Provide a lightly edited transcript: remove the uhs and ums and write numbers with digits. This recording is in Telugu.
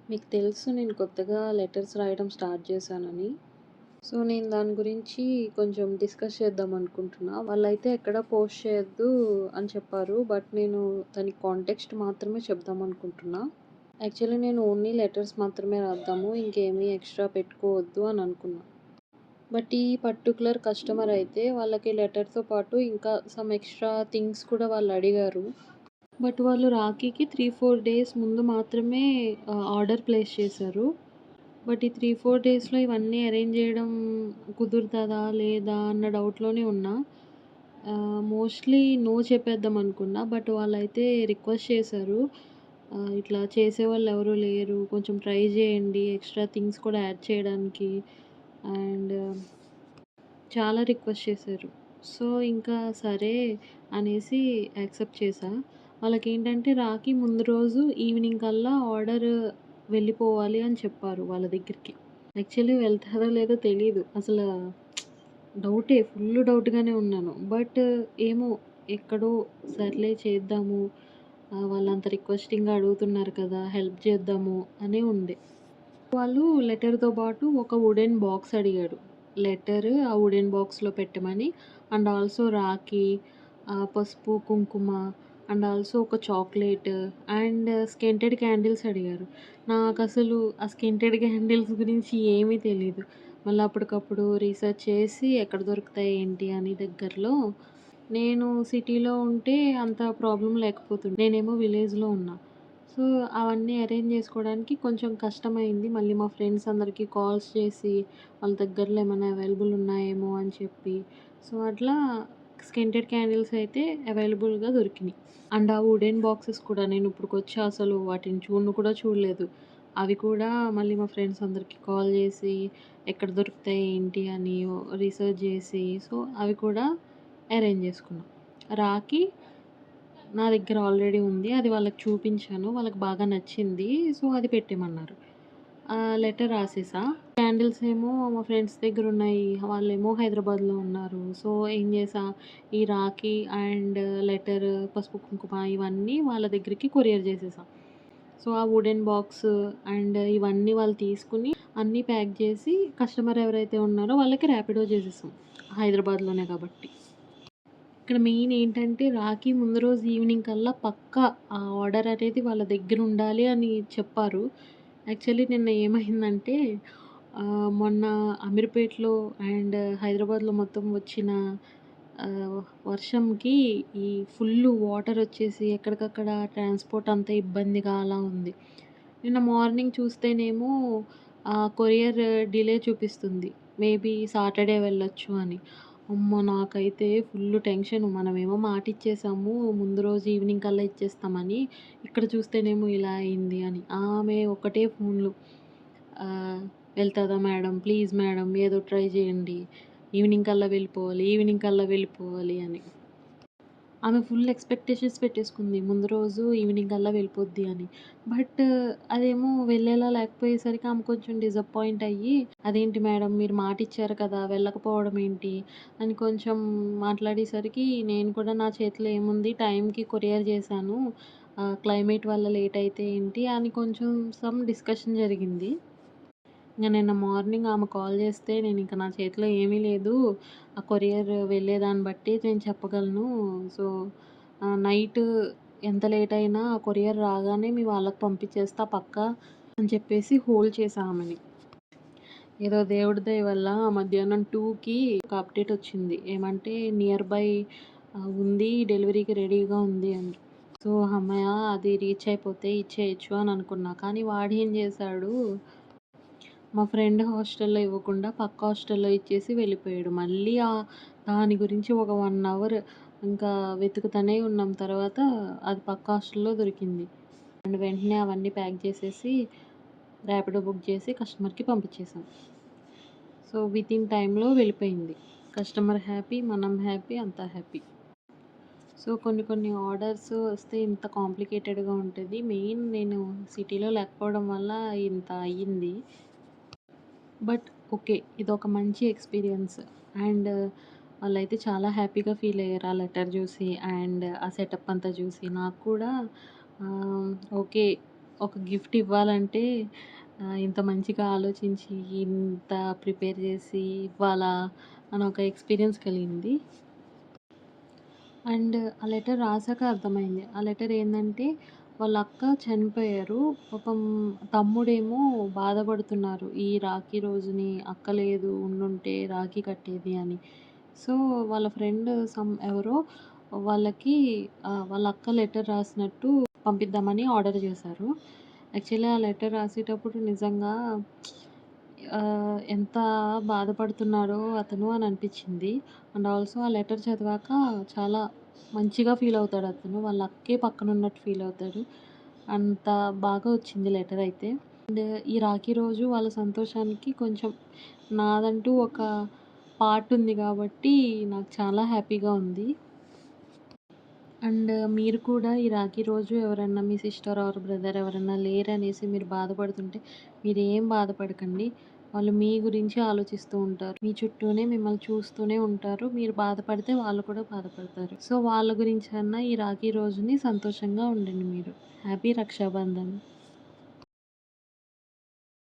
మీకు తెలుసు నేను కొత్తగా లెటర్స్ రాయడం స్టార్ట్ చేశానని. సో, నేను దాని గురించి కొంచెం డిస్కస్ చేద్దాం అనుకుంటున్నా. వాళ్ళైతే ఎక్కడ పోస్ట్ చేయొద్దు అని చెప్పారు. బట్ నేను దానికి కాంటెక్స్ట్ మాత్రమే చెప్దాం అనుకుంటున్నా. యాక్చువల్లీ నేను ఓన్లీ లెటర్స్ మాత్రమే రాద్దాము. ఇంకేమీ ఎక్స్‌ట్రా పెట్టుకోవద్దు అని అనుకున్నా. బట్ ఈ పర్టిక్యులర్ కస్టమర్ అయితే వాళ్ళకి లెటర్‌తో పాటు ఇంకా సమ్ ఎక్స్‌ట్రా థింగ్స్ కూడా వాళ్ళు అడిగారు. బట్ వాళ్ళు రాఖీకి 3, 4 డేస్ ముందు మాత్రమే ఆర్డర్ ప్లేస్ చేశారు. బట్ ఈ 3, 4 డేస్‌లో ఇవన్నీ అరేంజ్ చేయడం కుదురుతదా? లేదా? అన్న డౌట్‌లోనే ఉన్నా. మోస్ట్‌లీ నో చెప్పేద్దాం అనుకున్నా. బట్ వాళ్ళైతే రిక్వెస్ట్ చేశారు. ఇట్లా చేసేవాళ్ళు ఎవరు లేరు. కొంచెం ట్రై చేయండి. ఎక్స్‌ట్రా థింగ్స్ కూడా యాడ్ చేయడానికి. అండ్ చాలా రిక్వెస్ట్ చేశారు. సో, ఇంకా సరే అనేసి యాక్సెప్ట్ చేశా. వాళ్ళకేంటంటే రాఖీ ముందు రోజు ఈవినింగ్ కల్లా ఆర్డర్ వెళ్ళిపోవాలి అని చెప్పారు వాళ్ళ దగ్గరికి. యాక్చువల్లీ వెళ్తారో లేదో తెలీదు. డౌటే. ఫుల్ డౌట్‌గానే ఉన్నాను. బట్ ఏమో ఎక్కడో సర్లే చేద్దాము. వాళ్ళంత రిక్వెస్టింగ్‌గా అడుగుతున్నారు కదా! హెల్ప్ చేద్దాము అనే ఉండే. వాళ్ళు లెటర్‌తో పాటు ఒక వుడెన్ బాక్స్ అడిగాడు. లెటర్ ఆ వుడెన్ బాక్స్‌లో పెట్టమని అండ్ ఆల్సో రాఖీ, పసుపు, కుంకుమ అండ్ ఆల్సో ఒక చాక్లేట్ అండ్ స్కెంటెడ్ క్యాండిల్స్ అడిగారు. నాకసలు ఆ స్కెంటెడ్ క్యాండిల్స్ గురించి ఏమీ తెలీదు. మళ్ళీ అప్పటికప్పుడు రీసెర్చ్ చేసి ఎక్కడ దొరుకుతాయి ఏంటి అని దగ్గరలో నేను సిటీలో ఉంటే అంత ప్రాబ్లమ్ లేకపోతుండే. నేనేమో విలేజ్‌లో ఉన్నా. సో, అవన్నీ అరేంజ్ జేసుకోవడానికి కొంచెం కష్టమైంది. మళ్ళీ మా ఫ్రెండ్స్ అందరికీ కాల్స్ చేసి, వాళ్ళ దగ్గరలో ఏమైనా అవైలబుల్ ఉన్నాయేమో అని చెప్పి, సో, అట్లా స్కెంటెడ్ క్యాండిల్స్ అయితే అవైలబుల్‌గా దొరికినియి. అండ్ ఆ వుడెన్ బాక్సెస్ కూడా నేను ఇప్పటికొచ్చి అసలు వాటిని చూడను కూడా చూడలేదు. అవి కూడా మళ్ళీ మా ఫ్రెండ్స్ అందరికీ కాల్ చేసి, ఎక్కడ దొరుకుతాయి ఏంటి అని రీసెర్చ్ చేసి, సో, అవి కూడా అరేంజ్ చేసుకున్నా. రాఖీ నా దగ్గర ఆల్రెడీ ఉంది. అది వాళ్ళకి చూపించాను. వాళ్ళకి బాగా నచ్చింది. సో, అది పెట్టేమన్నారు. లెటర్ రాసేసా. క్యాండిల్స్ ఏమో మా ఫ్రెండ్స్ దగ్గరున్నాయి. వాళ్ళేమో హైదరాబాద్‌లో ఉన్నారు. సో, ఏం చేశా, ఈ రాఖీ అండ్ లెటర్, పసుపు, కుంకుమ ఇవన్నీ వాళ్ళ దగ్గరికి కొరియర్ చేసేసా. సో, ఆ వుడెన్ బాక్స్ అండ్ ఇవన్నీ వాళ్ళు తీసుకొని అన్నీ ప్యాక్ చేసి కస్టమర్ ఎవరైతే ఉన్నారో వాళ్ళకి ర్యాపిడో చేసేసాం. హైదరాబాద్‌లోనే కాబట్టి. ఇక్కడ మెయిన్ ఏంటంటే రాఖీ ముందు రోజు ఈవినింగ్ కల్లా పక్కా ఆ ఆర్డర్ అనేది వాళ్ళ దగ్గర ఉండాలి అని చెప్పారు. యాక్చువల్లీ నిన్న ఏమైందంటే మొన్న అమీర్పేట్‌లో అండ్ హైదరాబాద్‌లో మొత్తం వచ్చిన వర్షంకి ఈ ఫుల్లు వాటర్ వచ్చేసి ఎక్కడికక్కడ ట్రాన్స్‌పోర్ట్ అంతా ఇబ్బందిగా అలా ఉంది. నిన్న మార్నింగ్ చూస్తేనేమో కొరియర్ డిలే చూపిస్తుంది. మేబీ సాటర్‌డే వెళ్ళొచ్చు అని. అమ్మో! నాకైతే ఫుల్లు టెన్షను. మనమేమో మాటిచ్చేసాము. ముందు రోజు ఈవినింగ్ కల్లా ఇచ్చేస్తామని. ఇక్కడ చూస్తేనేమో ఇలా అయింది అని. ఆమె ఒకటే ఫోన్‌లు. "వెళ్తదా మేడం? ప్లీజ్ మేడం ఏదో ట్రై చేయండి. ఈవినింగ్ కల్లా వెళ్ళిపోవాలి, ఈవినింగ్ కల్లా వెళ్ళిపోవాలి" అని. ఆమె ఫుల్ ఎక్స్‌పెక్టేషన్స్ పెట్టేసుకుంది. ముందు రోజు ఈవినింగ్ కల్లా వెళ్ళిపోద్ది అని. బట్ అదేమో వెళ్ళేలా లేకపోయేసరికి ఆమె కొంచెం డిసప్పాయింట్ అయ్యి, "అదేంటి మేడం మీరు మాటిచ్చారు కదా! వెళ్ళకపోవడం ఏంటి?" అని కొంచెం మాట్లాడేసరికి నేను కూడా నా చేతిలో ఏముంది టైంకి కొరియర్ చేశాను. క్లైమేట్ వల్ల లేట్ అయితే ఏంటి అని కొంచెం సమ్ డిస్కషన్ జరిగింది. నిన్న మార్నింగ్ ఆమె కాల్ చేస్తే నేనింక నా చేతిలో ఏమీ లేదు. ఆ కొరియర్ వెళ్ళేదాన్ని బట్టి నేను చెప్పగలను. సో, నైట్ ఎంత లేట్ అయినా ఆ కొరియర్ రాగానే మీ వాళ్ళకి పంపించేస్తా పక్కా అని చెప్పేసి హోల్డ్ చేశా ఆమెని. ఏదో దేవుడి దయ వల్ల మధ్యాహ్నం 2కి ఒక అప్డేట్ వచ్చింది. ఏమంటే నియర్ బై ఉంది. డెలివరీకి రెడీగా ఉంది అని. సో, హమ్మయ్య! అది రీచ్ అయిపోతే ఇచ్చేయొచ్చు అని అనుకున్నా. కానీ వాడేం చేశాడు, మా ఫ్రెండ్ హాస్టల్‌లో ఇవ్వకుండా పక్క హాస్టల్‌లో ఇచ్చేసి వెళ్ళిపోయాడు. మళ్ళీ దాని గురించి ఒక 1 అవర్ ఇంకా వెతుకుతూనే ఉన్నాం. తర్వాత అది పక్క హాస్టల్‌లో దొరికింది. అండ్ వెంటనే అవన్నీ ప్యాక్ చేసేసి ర్యాపిడో బుక్ చేసి కస్టమర్‌కి పంపించేసాం. సో, వితిన్ టైమ్‌లో వెళ్ళిపోయింది. కస్టమర్ హ్యాపీ, మనం హ్యాపీ, అంతా హ్యాపీ. సో, కొన్ని కొన్ని ఆర్డర్స్ వస్తే ఇంత కాంప్లికేటెడ్‌గా ఉంటది. మెయిన్ నేను సిటీలో లేకపోవడం వల్ల ఇంత అయ్యింది. But okay. ఇదొక మంచి ఎక్స్‌పీరియన్స్. అండ్ వాళ్ళైతే చాలా హ్యాపీగా ఫీల్ అయ్యారు. ఆ లెటర్ చూసి అండ్ ఆ సెటప్ అంతా చూసి. నాకు కూడా ఓకే. ఒక గిఫ్ట్ ఇవ్వాలంటే ఇంత మంచిగా ఆలోచించి, ఇంత ప్రిపేర్ చేసి ఇవ్వాలా అని ఒక ఎక్స్‌పీరియన్స్ కలిగింది. అండ్ ఆ లెటర్ రాసాక అర్థమైంది. ఆ లెటర్ ఏందంటే వాళ్ళ అక్క చనిపోయారు. పాపం తమ్ముడేమో బాధపడుతున్నారు. ఈ రాఖీ రోజుని అక్క లేదు ఉండుంటే రాఖీ కట్టేది అని. సో, వాళ్ళ ఫ్రెండ్ ఎవరో వాళ్ళకి వాళ్ళ అక్క లెటర్ రాసినట్టు పంపిద్దామని ఆర్డర్ చేశారు. యాక్చువల్లీ ఆ లెటర్ రాసేటప్పుడు నిజంగా ఎంత బాధపడుతున్నాడో అతను అని అనిపించింది. అండ్ ఆల్సో ఆ లెటర్ చదివాక చాలా మంచిగా ఫీల్ అవుతాడు అతను. వాళ్ళ అక్కే పక్కనున్నట్టు ఫీల్ అవుతాడు. అంత బాగా వచ్చింది లెటర్ అయితే. అండ్ ఈ రాఖీ రోజు వాళ్ళ సంతోషానికి కొంచెం నాదంటూ ఒక పార్ట్ ఉంది కాబట్టి నాకు చాలా హ్యాపీగా ఉంది. అండ్ మీరు కూడా ఈ రాఖీ రోజు ఎవరన్నా మీ సిస్టర్ ఆర్ బ్రదర్ ఎవరన్నా లేరనేసి మీరు బాధపడుతుంటే మీరేం బాధపడకండి. వాళ్ళు మీ గురించి ఆలోచిస్తూ ఉంటారు. మీ చుట్టూనే మిమ్మల్ని చూస్తూనే ఉంటారు. మీరు బాధపడితే వాళ్ళు కూడా బాధపడతారు. సో, వాళ్ళ గురించన్నా ఈ రాఖీ రోజుని సంతోషంగా ఉండండి మీరు. హ్యాపీ రక్షాబంధన్.